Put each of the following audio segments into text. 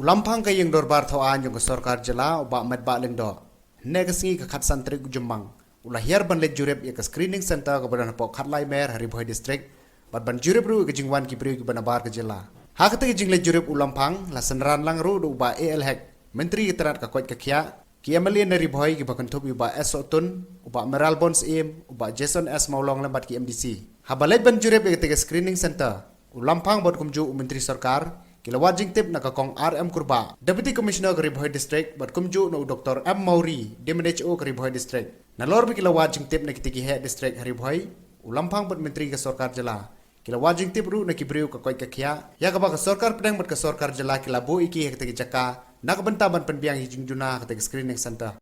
Ulampang ke yang dorbar thawaan yung sorkar jela oba medba lengdo. Negasngi ke khat santri jumbang. Ulah hiar ban let jurep ya ke screening center ke badan po khatlai mer hari boy district. Bat ban jurep ru ke jingwan ki priu ke banabar ke jela. Ha kata ke jing let jurep ulampang la senran lang ru do uba AL hek. Menteri ke terat ka koit ke kia. Ki amalien dari boy ki bakan top uba Esotun, uba Meral Bonds im, uba Jason S Maulong lambat ki MDC. Ha balet ban jurep ya ke screening center. Ulampang bot kumju menteri sarkar. Kila wajing tip nak kong RM Kurba, Deputy Commissioner ke Riboy District, bat kumju no Dr. M Mauri, DMNHO ke Riboy District. Nalor bi kila wajing tip nak kitiki head district Riboy, ulampang bat menteri ke sorkar jela. Kila wajing tip ru nak kibriu ke koi ke kia, ya ka ba ke sorkar pedang bat ke sorkar jela kila bo iki ke tiki jaka, nak benta ban penbiang hijing juna ke tiki screening center.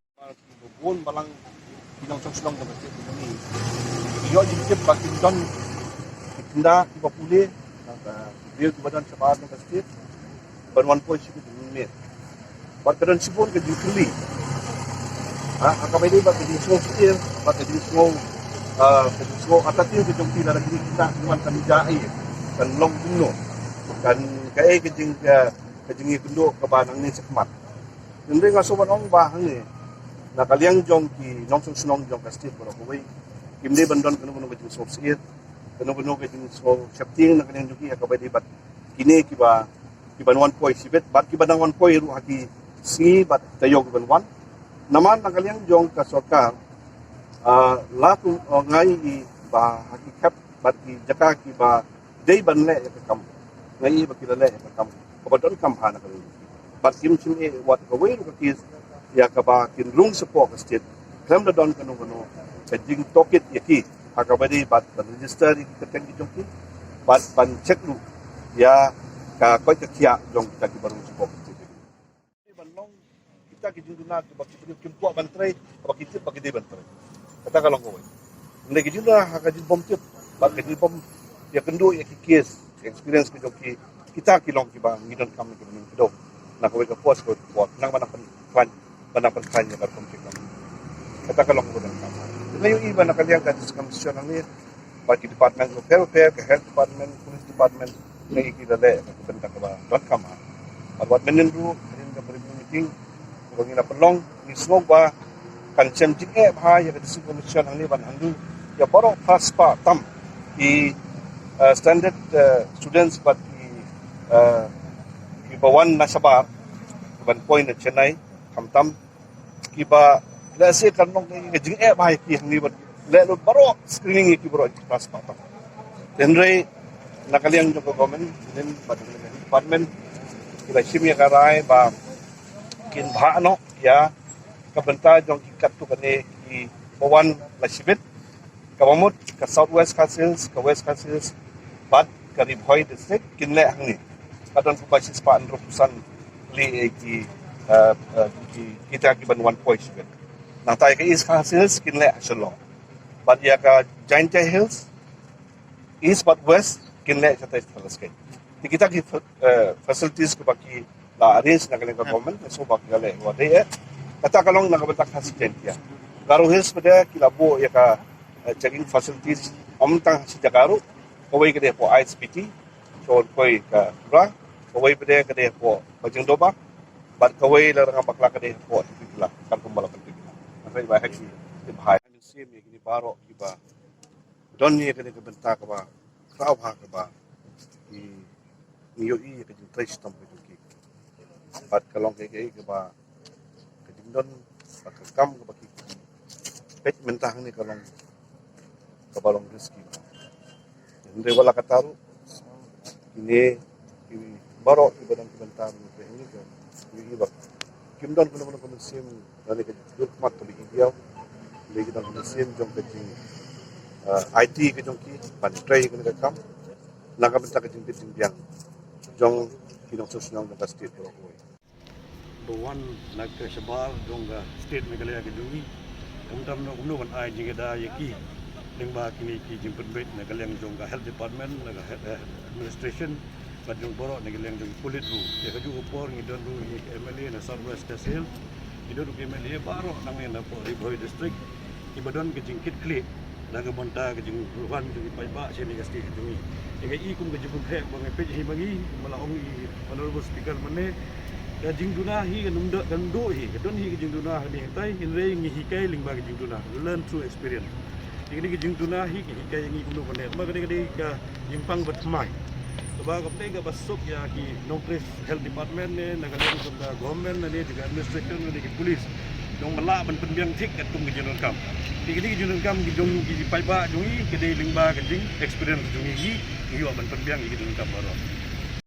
Bun balang pinang song ke masjid ini. Yo jip baki don tinda ki papule dia tu badan sebar dengan masjid banwan poi sikit minit badan sipun ke dikeli akabai dia bagi semua sikit bagi semua atatin ke jompi dalam diri kita tuan kami jahil dan long bunuh dan kai ke jing kenduk ke banang ni sekmat ndeng ngasoban ong bah ni na kaliang jong ki nong sunong jong kastit bro koi kimde bandon kenu ke semua sikit penuh-penuh ke jenis syapting nak kena juki akabai debat kini kiba nuan poi sibet bat kiba nuan poi ru haki si bat tayo kiba nuan naman nak kalian jong ka sorkar la tu ngai i ba haki kap bat ki jaka kiba dei ban le ka kam ngai ba kila le ka kam ko don kam hana ka bat kim chim e wat ko we ru ka kis ya ka ba kin lung support ka state klam da don kanu ka jing tokit yaki akabai bat register di keteng di jongki bat ban cek lu ya ka koi ke kia jong kita ki baru support ban long kita ki junduna ki bak ki kimpo ban trai bak ki bak di ban trai kata kalong ko ne ki junda ha ka bom tip bak ki bom ya kendu ya ki case experience ki jongki kita ki long ki ba ngidon kam ki min do na ko ka post ko bot nang mana pan ya bar kom ki kata kalong ko dan kam ngayon iba na kaliang kadis komisyon ng bagi Department of Welfare, ke Health Department, Police Department, na ikilala na kubenta ka ba .com ha. At what menendru, rin ka pari meeting, kung ina pelong, ni smog ba, kan siyam jing ha, ya kadis komisyon ng ban handu, ya baro pas pa tam, standard students bat ibawan na sabar, ban point na Chennai, kamtam, kiba lasi kanong jing baik yang ni lelo baro screening ki baro pas papa tenre nakaliang joko government then badang department kita simya karai ba kin bha no ya kabenta jong ikat tu kane ki bawan lasibet kamamut ka southwest councils ka west councils bad ka Riboy district kinle hangni kadon ko basis pa andropusan li ki kita ki banwan point Nang tayo ka East Hills, kinle asalo. But ya ka Giant Hills, East but West, kinle sa tayo talaskay. Di kita ki facilities ko baki la arrange na kaling government, so baki gale. Wade kata kalong nakabatak assistant ya. Garo Hills pada kilabo ya ka checking facilities amtang si Jagaru, kaway ka po ISPT, so koy ka ra, kaway pada ka po Bajing Doba, but kaway larang bakla ka po pigla, kan kumbala pigla. Sampai bahaya ki bahaya ni sim ni kini baro ki ba don ni kini ke benta ka ba krau ha ka ba ni yo i ke trace tam ke ki pat kalong ke ba ke don ba ka kam ka ba ki pet mentang ni kalong ka balong rezeki ndre wala kataru kini baro ki badan benta ni ke ni ke ni ba kim don kuno sim dari ke mat to ideal lagi dan sim jong ke IT ke jong ki pan tray ke kam naga benta ke jing biang jong kinong sosnong ke state ko the one nak ke sebar jong ke state Meghalaya ke dungi kamtam no kuno ban ai jing da yaki ning ba kini ki jing penbet na kaleng jong ke health department na administration Badung borok ni geleng jong kulit lu ya kaju upor ngidon lu ni MLA na Southwest Kasil idon ke MLA baro nang na po Riboy district ibadon ke jingkit klik na ke monta ke jing ruhan jong paiba sini ke sti tu ni e i kum ke jibun he bang pe hi bangi malaong i honorable speaker mane Ka jing duna hi ka numda kan do hi ka don hi ka jing duna ni tai hin re ngi hi kai ling ba ka jing duna learn through experience. Ini ka jing duna hi ki kai ngi kuno bane ma ka ka jimpang bat mai. Ba ka pe ka basuk ya ki nokres health department ne nagaleng sa government ne juga administration ne ki police. Dong mala ban penbiang tik ka tung ka jing kam. Ini ka jing kam ki jong ki pai ba jong hi ka dei ling ba ka jing experience jong hi yo ban penbiang ki jing kam baro.